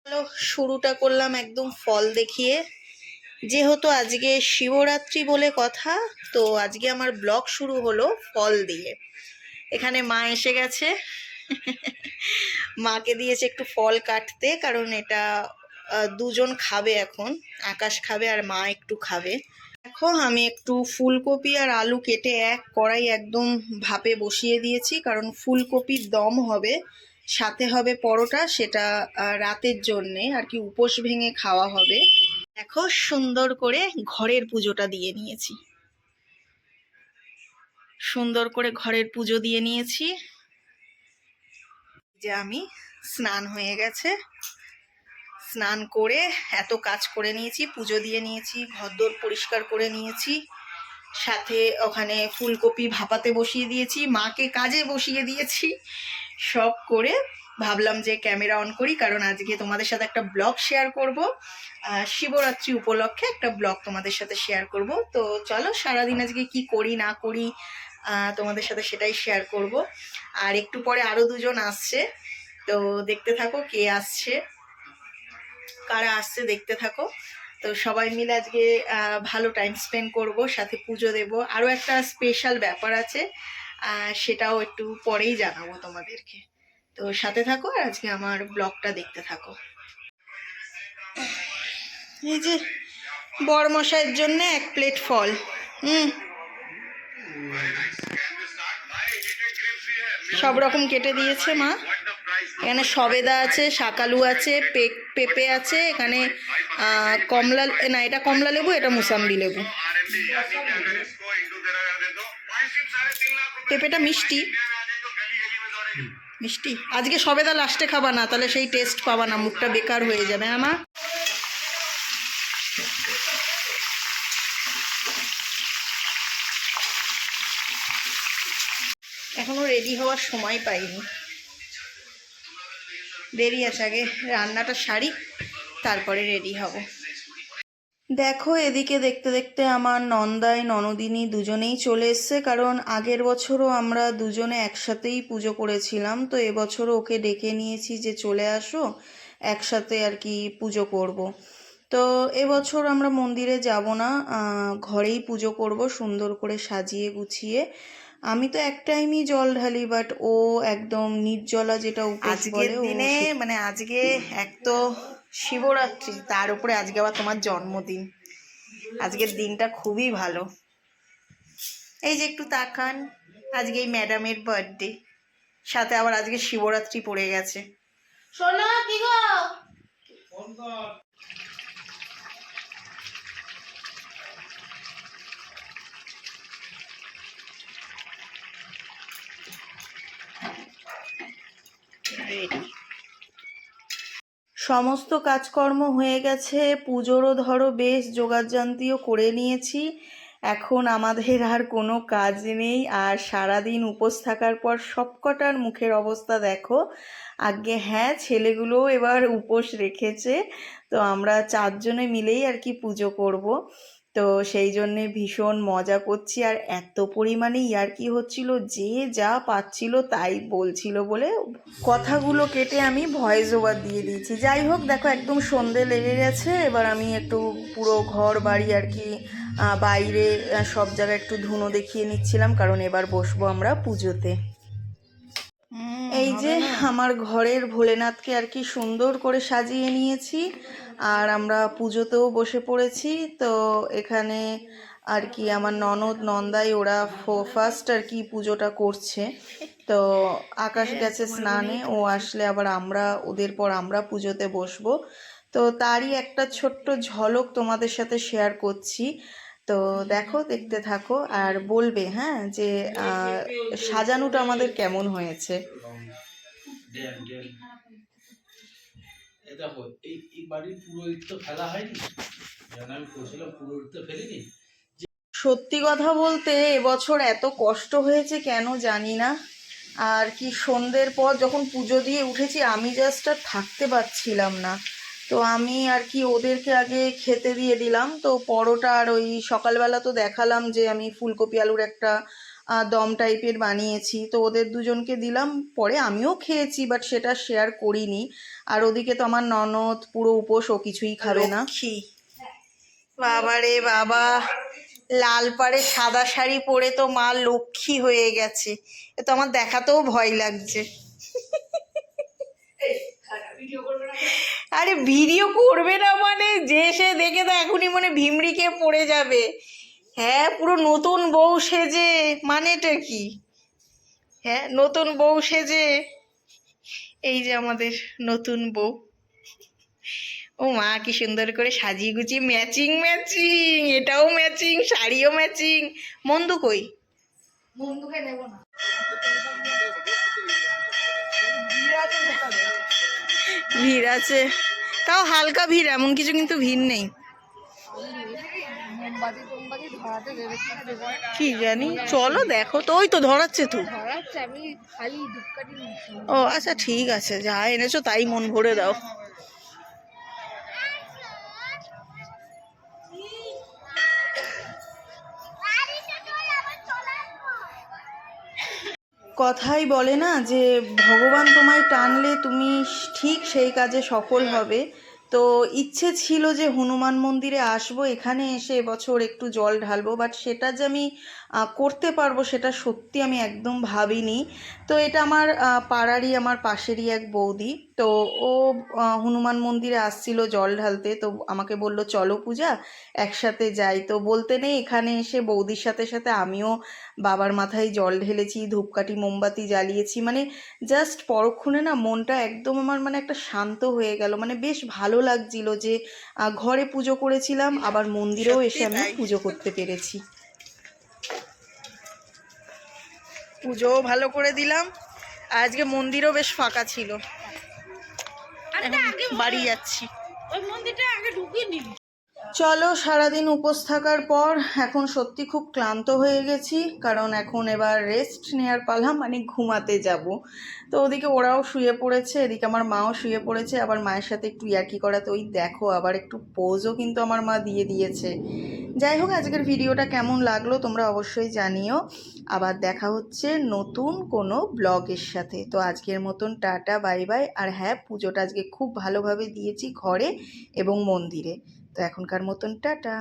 চলো শুরুটা করলাম একদম ফল দেখিয়ে। যেহেতু আজকে শিবরাত্রি বলে কথা, তো আজকে আমার ব্লগ শুরু হলো ফল দিয়ে। এখানে মা এসে গেছে। মাকে দিয়েছে একটু ফল কাটতে, কারণ এটা দুজন খাবে এখন। আকাশ খাবে আর মা একটু খাবে। দেখো আমি একটু ফুলকপি আর আলু কেটে এক কড়াই একদম ভাপে বসিয়ে দিয়েছি, কারণ ফুলকপির দম হবে, সাথে হবে পরোটা, সেটা রাতের জন্যে আর কি উপোস ভেঙে খাওয়া হবে। দেখো সুন্দর করে ঘরের পুজোটা দিয়ে নিয়েছি, সুন্দর করে ঘরের পুজো দিয়ে নিয়েছি। যে আমি স্নান হয়ে গেছে, স্নান করে এত কাজ করে নিয়েছি, পুজো দিয়ে নিয়েছি, ঘরদোর পরিষ্কার করে নিয়েছি, সাথে ওখানে ফুলকপি ভাপাতে বসিয়ে দিয়েছি, মাকে কাজে বসিয়ে দিয়েছি। সব করে ভাবলাম যে ক্যামেরা অন করি, কারণ আজকে তোমাদের সাথে একটা ব্লগ শেয়ার করব। শিবরাত্রি উপলক্ষে একটা ব্লগ তোমাদের সাথে শেয়ার করব। তো চলো সারাদিন আজকে কি করি না করি তোমাদের সাথে সেটাই শেয়ার করব। আর একটু পরে আরও দুজন আসছে, তো দেখতে থাকো কে আসছে, কারা আসছে দেখতে থাকো। তো সবাই মিলে আজকে ভালো টাইম স্পেন্ড করব, সাথে পুজো দেব। আরও একটা স্পেশাল ব্যাপার আছে, সেটাও একটু পরেই জানাবো তোমাদেরকে। তো সাথে থাকো আর আজকে আমার ব্লগটা দেখতে থাকো। এই যে বরমশাইয়ের জন্য এক প্লেট ফল। সব রকম কেটে দিয়েছে মা। এখানে সবেদা আছে, শাকালু আছে, পেঁপে আছে, এখানে কমলা, না এটা কমলা লেবু, এটা মুসাম্বি লেবু। পেঁপেটা মিষ্টি মিষ্টি। আজকে সবেদা লাস্টে খাবা না, তাহলে সেই টেস্ট পাবা না, মুখটা বেকার হয়ে যাবে। আমার এখনো রেডি হওয়ার সময় পাইনি, দেরি আছে। আগে রান্নাটা সারি, তারপরে রেডি হব। দেখো এদিকে দেখতে দেখতে আমার নন্দাই ননদিনী দুজনেই চলে এসছে, কারণ আগের বছরও আমরা দুজনে একসাথেই পুজো করেছিলাম। তো এবছরও ওকে ডেকে নিয়েছি যে চলে আসো, একসাথে আর কি পুজো করব। তো এবছর আমরা মন্দিরে যাব না, ঘরেই পুজো করব সুন্দর করে সাজিয়ে গুছিয়ে। আমি তো এক টাইমই জল ঢালি, বাট ও একদম নির্জলা, যেটা উপোস বলে। দিনে মানে আজকে এক তো শিবরাত্রি, তার উপরে আজকে আবার তোমার জন্মদিন। আজকের দিনটা খুবই ভালো। এই যে একটু তাকান, আজকে এই ম্যাডামের বার্থডে, সাথে আবার আজকে শিবরাত্রি পড়ে গেছে। সোনা কি গো, সমস্ত কাজকর্ম হয়ে গেছে, পুজোরও ধরো বেশ জোগাড়যন্ত্রীও করে নিয়েছি। এখন আমাদের আর কোনো কাজ নেই। আর সারাদিন উপোস থাকার পর সবকটার মুখের অবস্থা দেখো। আগে হ্যাঁ, ছেলেগুলোও এবার উপোস রেখেছে, তো আমরা চারজনে মিলেই আর কি পুজো করব। তো সেই জন্যে ভীষণ মজা করছি, আর এত পরিমাণে ইয়ার্কি হচ্ছিল, যে যা পাচ্ছিল তাই বলছিল বলে কথাগুলো কেটে আমি ভয়েস ওভার দিয়ে দিয়েছি। যাই হোক, দেখো একদম সন্ধে লেগে গেছে। এবার আমি একটু পুরো ঘর বাড়ি আর কি বাইরে সব জায়গায় একটু ধুনো দেখিয়ে নিচ্ছিলাম, কারণ এবার বসবো আমরা পুজোতে। এই যে আমার ঘরের ভোলেনাথকে আর কি সুন্দর করে সাজিয়ে নিয়েছি, আর আমরা পুজোতেও বসে পড়েছি। তো এখানে আর কি আমার ননদ নন্দাই ওরা ফার্স্ট আর কি পুজোটা করছে। তো আকাশ গেছে স্নানে, ও আসলে আবার আমরা ওদের পর আমরা পুজোতে বসবো। তো তারই একটা ছোট্ট ঝলক তোমাদের সাথে শেয়ার করছি। তো দেখো, দেখতে থাকো আর বলবে হ্যাঁ যে সাজানোটা আমাদের কেমন হয়েছে। দেখো এই বাড়ির পুরো ইট তো ফেলা হয়নি, আমি বলছিলাম পুরো ইট তো ফেলিনি। সত্যি কথা বলতে এবছর এত কষ্ট হয়েছে কেন জানি না। আর কি সন্ধ্যের পর যখন পুজো দিয়ে উঠেছি, আমি জাস্ট আর থাকতে পারছিলাম না। তো আমি আর কি ওদেরকে আগে খেতে দিয়ে দিলাম। তো পরোটা আর ওই সকালবেলা তো দেখালাম যে আমি ফুলকপি আলুর একটা দম টাইপের বানিয়েছি, তো ওদের দুজনকে দিলাম, পরে আমিও খেয়েছি, বাট সেটা শেয়ার করিনি। আর ওদিকে তো আমার ননদ পুরো উপোস, ও কিছুই খাবে না। বাবা রে বাবা, লাল পাড়ে সাদা শাড়ি পরে তো মা লক্ষ্মী হয়ে গেছে, এ তো আমার দেখাতেও ভয় লাগছে। আরে ভিডিও করবে না মানে, যে সে দেখে তো এখনই মনে ভিমড়িকে পড়ে যাবে। হ্যাঁ, পুরো নতুন বউ সেজে, মানেটা কি? হ্যাঁ, নতুন বউ সেজে, এই যে আমাদের নতুন বউ। ও মা, কি সুন্দর করে সাজিয়ে গুছিয়ে, ম্যাচিং ম্যাচিং, এটাও ম্যাচিং, শাড়িও ম্যাচিং। মন্দু কই? মন্দুকে নেব না, ভিড় আছে, তাও হালকা ভিড়, এমন কিছু কিন্তু ভিড় নেই। কি জানি, চলো দেখো তো, ওই তো ধরাচ্ছে তো। ও আচ্ছা, ঠিক আছে, যা এনেছো তাই মন ভরে দাও। কথাই বলে না যে ভগবান তোমায় টানলে তুমি ঠিক সেই কাজে সফল হবে। তো ইচ্ছে ছিল যে হনুমান মন্দিরে আসবো, এখানে এসে এবছর একটু জল ঢালবো, বাট সেটা যে আমি করতে পারবো সেটা সত্যি আমি একদম ভাবিনি। তো এটা আমার পাড়ারই, আমার পাশেরই এক বৌদি, তো ও হনুমান মন্দিরে আসছিল জল ঢালতে, তো আমাকে বলল চলো পূজা একসাথে যাই। তো বলতে নেই, এখানে এসে বৌদির সাথে সাথে আমিও বাবার মাথায় জল ঢেলেছি, ধূপকাঠি মোমবাতি জ্বালিয়েছি, মানে জাস্ট পরক্ষণে না মনটা একদম আমার মানে একটা শান্ত হয়ে গেল, মানে বেশ ভালো লাগছিল যে ঘরে পুজো করেছিলাম, আবার মন্দিরেও এসে আমি পুজো করতে পেরেছি। পুজোও ভালো করে দিলাম, আজকে মন্দিরও বেশ ফাঁকা ছিল। বাড়ি যাচ্ছি, ওই মন্দিরটা আগে ঢুকিয়ে নিবি। চলো, সারাদিন উপোস থাকার পর এখন সত্যি খুব ক্লান্ত হয়ে গেছি, কারণ এখন এবার রেস্ট নেওয়ার পালা, মানে ঘুমাতে যাব। তো ওদিকে ওরাও শুয়ে পড়েছে, এদিকে আমার মাও শুয়ে পড়েছে, আবার মায়ের সাথে একটু ইয়ার্কি করাতে ওই দেখো আবার একটু পোজও কিন্তু আমার মা দিয়ে দিয়েছে। যাই হোক, আজকের ভিডিওটা কেমন লাগলো তোমরা অবশ্যই জানিও। আবার দেখা হচ্ছে নতুন কোনো ব্লগের সাথে। তো আজকের মতন টাটা, বাই বাই। আর হ্যাঁ, পুজোটা আজকে খুব ভালোভাবে দিয়েছি ঘরে এবং মন্দিরে। তো এখনকার মতন টাটা।